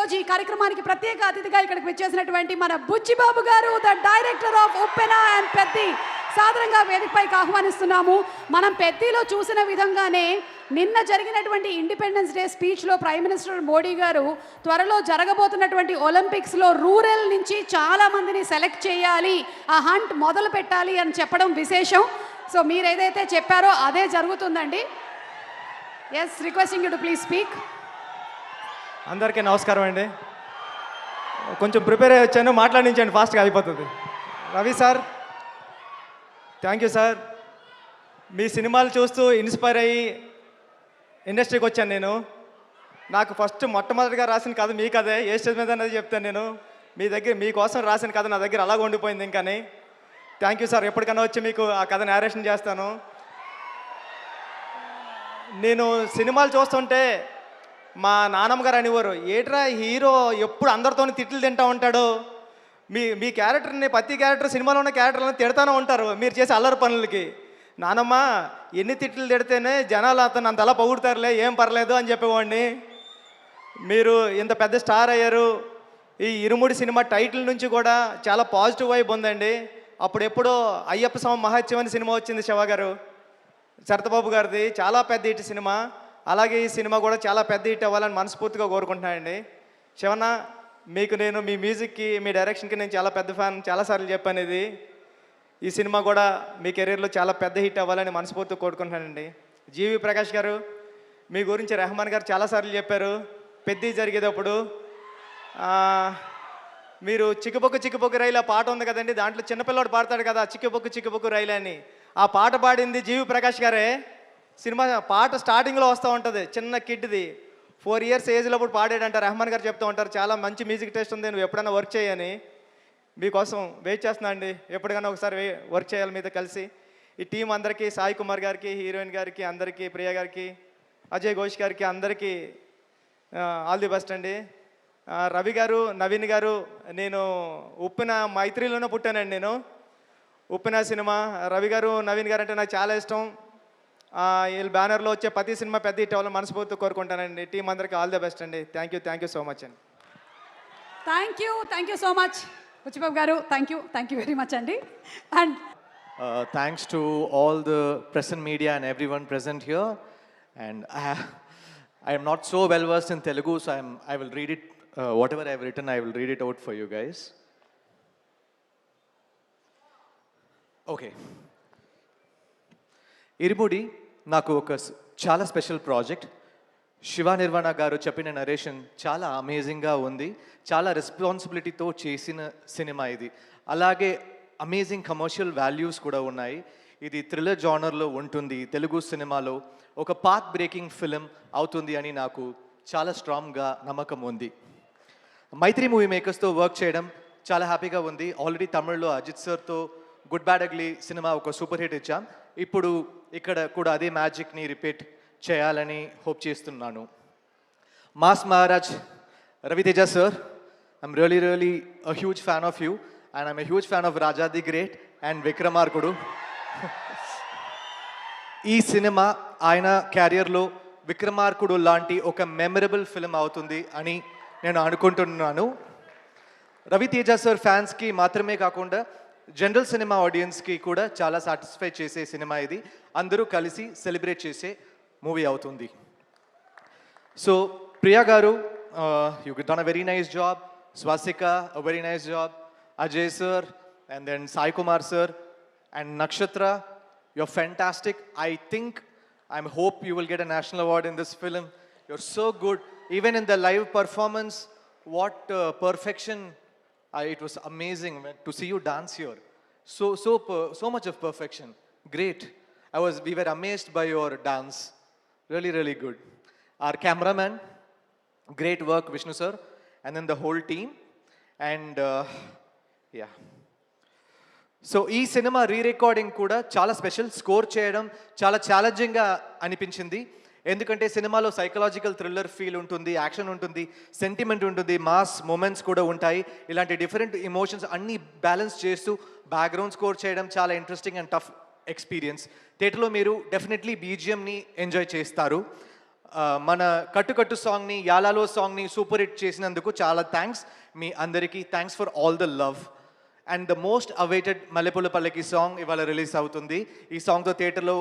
ఈరోజు ఈ కార్యక్రమానికి ప్రత్యేక అతిథిగా ఇక్కడికి వచ్చేసినటువంటి మన Buchibabu garu, the director of Uppena and Peddi, సాదరంగా వేదికపైకి ఆహ్వానిస్తున్నాము. మనం పెద్దిలో చూసిన విధంగానే నిన్న జరిగినటువంటి ఇండిపెండెన్స్ డే స్పీచ్లో ప్రైమ్ మినిస్టర్ మోడీ గారు త్వరలో జరగబోతున్నటువంటి ఒలింపిక్స్లో రూరల్ నుంచి చాలామందిని సెలెక్ట్ చేయాలి, ఆ హంట్ మొదలు పెట్టాలి అని చెప్పడం విశేషం. సో మీరు ఏదైతే చెప్పారో అదే జరుగుతుందండి. Yes, requesting you to please speak. అందరికీ నమస్కారం అండి. కొంచెం ప్రిపేర్ అయ్యి వచ్చాను, మాట్లాడించండి, ఫాస్ట్గా అయిపోతుంది. Ravi sir, thank you sir. మీ సినిమాలు చూస్తూ ఇన్స్పైర్ అయ్యి ఇండస్ట్రీకి వచ్చాను నేను. నాకు ఫస్ట్ మొట్టమొదటిగా రాసిన కథ మీ కథే, ఏ స్టేజ్ మీద అనేది చెప్తాను నేను. మీకోసం రాసిన కథ నా దగ్గర అలాగ ఉండిపోయింది ఇంకాని. Thank you sir. ఎప్పటికన్నా వచ్చి మీకు ఆ కథ నేరేషన్ చేస్తాను. నేను సినిమాలు చూస్తుంటే మా నాన్నమ్మ గారు అనేవారు, ఏట్రా హీరో ఎప్పుడు అందరితోని తిట్లు తింటూ ఉంటాడు, మీ క్యారెక్టర్ని, ప్రతి క్యారెక్టర్ సినిమాలో ఉన్న క్యారెక్టర్లను తిడతానే ఉంటారు మీరు చేసే అల్లరి పనులకి. నానమ్మ, ఎన్ని తిట్లు తిడితేనే జనాలు అతను అంతలా పొగుడుతారులే, ఏం పర్లేదు అని చెప్పేవాడిని. మీరు ఇంత పెద్ద స్టార్ అయ్యారు. ఈ ఇరుముడి సినిమా టైటిల్ నుంచి కూడా చాలా పాజిటివ్ వైబ్ ఉందండి. అప్పుడు ఎప్పుడో అయ్యప్ప స్వామి మహత్యం అనే సినిమా వచ్చింది శివ గారు, శరతబాబు గారిది, చాలా పెద్ద హిట్ సినిమా. అలాగే ఈ సినిమా కూడా చాలా పెద్ద హిట్ అవ్వాలని మనస్ఫూర్తిగా కోరుకుంటున్నానండి. శివన్న, మీకు నేను మీ మ్యూజిక్కి, మీ డైరెక్షన్కి నేను చాలా పెద్ద ఫ్యాన్, చాలాసార్లు చెప్పాను ఇది. ఈ సినిమా కూడా మీ కెరీర్లో చాలా పెద్ద హిట్ అవ్వాలని మనస్ఫూర్తిగా కోరుకుంటున్నానండి. జీవి ప్రకాష్ గారు, మీ గురించి రెహమాన్ గారు చాలాసార్లు చెప్పారు పెద్ద జరిగేటప్పుడు. మీరు చిక్కుబొక్కు చిక్కుబొక్కు రైలు ఆ పాట ఉంది కదండి, దాంట్లో చిన్నపిల్లవాడు పాడతాడు కదా చిక్కుబొక్కు చిక్కుబొక్కు రైలు అని, ఆ పాట పాడింది జీవి ప్రకాష్ గారే. సినిమా పాట స్టార్టింగ్లో వస్తూ ఉంటుంది, చిన్న కిడ్ది 4 years ఏజ్లో అప్పుడు పాడాడంట. రెహమాన్ గారు చెప్తూ ఉంటారు, చాలా మంచి మ్యూజిక్ టేస్ట్ ఉంది, నువ్వు ఎప్పుడైనా వర్క్ చేయని. మీకోసం వెయిట్ చేస్తున్నా అండి, ఎప్పటికైనా ఒకసారి వర్క్ చేయాలి మీతో కలిసి. ఈ టీం అందరికీ, సాయి కుమార్ గారికి, హీరోయిన్ గారికి అందరికీ, ప్రియ గారికి, అజయ్ ఘోష్ గారికి అందరికీ ఆల్ ది బెస్ట్ అండి. రవి గారు, నవీన్ గారు, నేను ఉప్పెన మైత్రిలోనే పుట్టానండి. నేను ఉప్పెన సినిమా, రవి గారు, నవీన్ గారు అంటే నాకు చాలా ఇష్టం. వీళ్ళ బ్యానర్లో వచ్చే ప్రతి సినిమా పెద్ద హిట్ అవ్వాలని మనస్ఫూర్తిగా కోరుకుంటానండి. టీం అందరికీ ఆల్ ది బెస్ట్ అండి. థ్యాంక్ యూ సో మచ్ అండి. Thank you so much Buchibabu గారు. థ్యాంక్ యూ వెరీ మచ్ అండి. And thanks to all the press and media and everyone present here. And I am not so well versed in Telugu, so I will read it, whatever I have written, I will read it out for you guys. Okay. ఇరుముడి నాకు ఒక చాలా special project. Shiva Nirvana గారు చెప్పిన narration చాలా అమేజింగ్గా ఉంది, చాలా రెస్పాన్సిబిలిటీతో చేసిన cinema ఇది. అలాగే అమేజింగ్ కమర్షియల్ వాల్యూస్ కూడా ఉన్నాయి. ఇది థ్రిల్లర్ జానర్లో ఉంటుంది. తెలుగు సినిమాలో ఒక పాత్ బ్రేకింగ్ ఫిలిం అవుతుంది అని నాకు చాలా స్ట్రాంగ్గా నమ్మకం ఉంది. మైత్రి మూవీ మేకర్స్తో వర్క్ చేయడం చాలా హ్యాపీగా ఉంది. ఆల్రెడీ తమిళ్లో అజిత్ సార్తో గుడ్ బ్యాడ్ అగ్లీ సినిమా ఒక సూపర్ హిట్ ఇచ్చాం. ఇప్పుడు ఇక్కడ కూడా అదే మ్యాజిక్ని రిపీట్ చేయాలని హోప్ చేస్తున్నాను. Mass Maharaj Raviteja sir, I'm really a huge fan of you and I'm a huge fan of Raja the great and Vikramarkudu. ఈ సినిమా ఆయన క్యారియర్లో విక్రమార్కుడు లాంటి ఒక మెమరబుల్ ఫిల్మ్ అవుతుంది అని నేను అనుకుంటున్నాను. రవితేజ సార్ ఫ్యాన్స్కి మాత్రమే కాకుండా జనరల్ సినిమా ఆడియన్స్కి కూడా చాలా సాటిస్ఫై చేసే సినిమా ఇది. అందరూ కలిసి సెలబ్రేట్ చేసే మూవీ అవుతుంది. సో ప్రియా గారు, you done a very nice job. Swasika, a very nice job. Ajay sir, and then Sai Kumar sir, and Nakshatra, you're fantastic. I hope you will get a national award in this film. You're so good. Even in the live performance, what perfection. It was amazing to see you dance here. So much of perfection. Great. We were amazed by your dance. Really good. Our cameraman, great work, Vishnu sir, and then the whole team. And yeah. So ఈ cinema re-recording కూడా చాలా special. Score చేయడం చాలా ఛాలెంజింగ్గా అనిపించింది. ఎందుకంటే సినిమాలో psychological thriller feel ఉంటుంది, action ఉంటుంది, సెంటిమెంట్ ఉంటుంది, మాస్ మూమెంట్స్ కూడా ఉంటాయి. ఇలాంటి డిఫరెంట్ ఎమోషన్స్ అన్నీ బ్యాలెన్స్ చేస్తూ బ్యాక్గ్రౌండ్ స్కోర్ చేయడం చాలా ఇంట్రెస్టింగ్ అండ్ టఫ్ ఎక్స్పీరియన్స్. థియేటర్లో మీరు డెఫినెట్లీ బీజిఎంని ఎంజాయ్ చేస్తారు. మన కట్టు సాంగ్ని యాలాలో సాంగ్ని సూపర్ హిట్ చేసినందుకు చాలా థ్యాంక్స్ మీ అందరికీ. Thanks for all the love. And the most awaited మల్లెపూల పల్లకి సాంగ్ ఇవాళ రిలీజ్ అవుతుంది. ఈ సాంగ్తో థియేటర్లో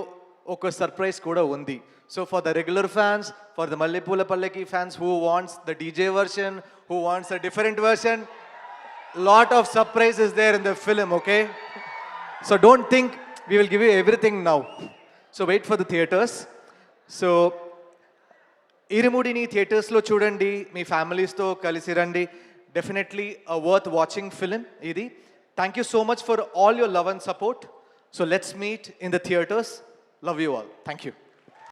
ఒక సర్ప్రైజ్ కూడా ఉంది. So for the regular fans, for the మల్లెపూల పల్లకి fans who wants the DJ version, who wants a different version, lot of surprise is there in the film, okay? So don't think we will give you everything now. So wait for the theaters. So ఇరుముడిని థియేటర్స్లో చూడండి, మీ ఫ్యామిలీస్తో కలిసి రండి. Definitely a worth watching film ఇది. Thank you so much for all your love and support. So let's meet in the theatres. Love you all. Thank you.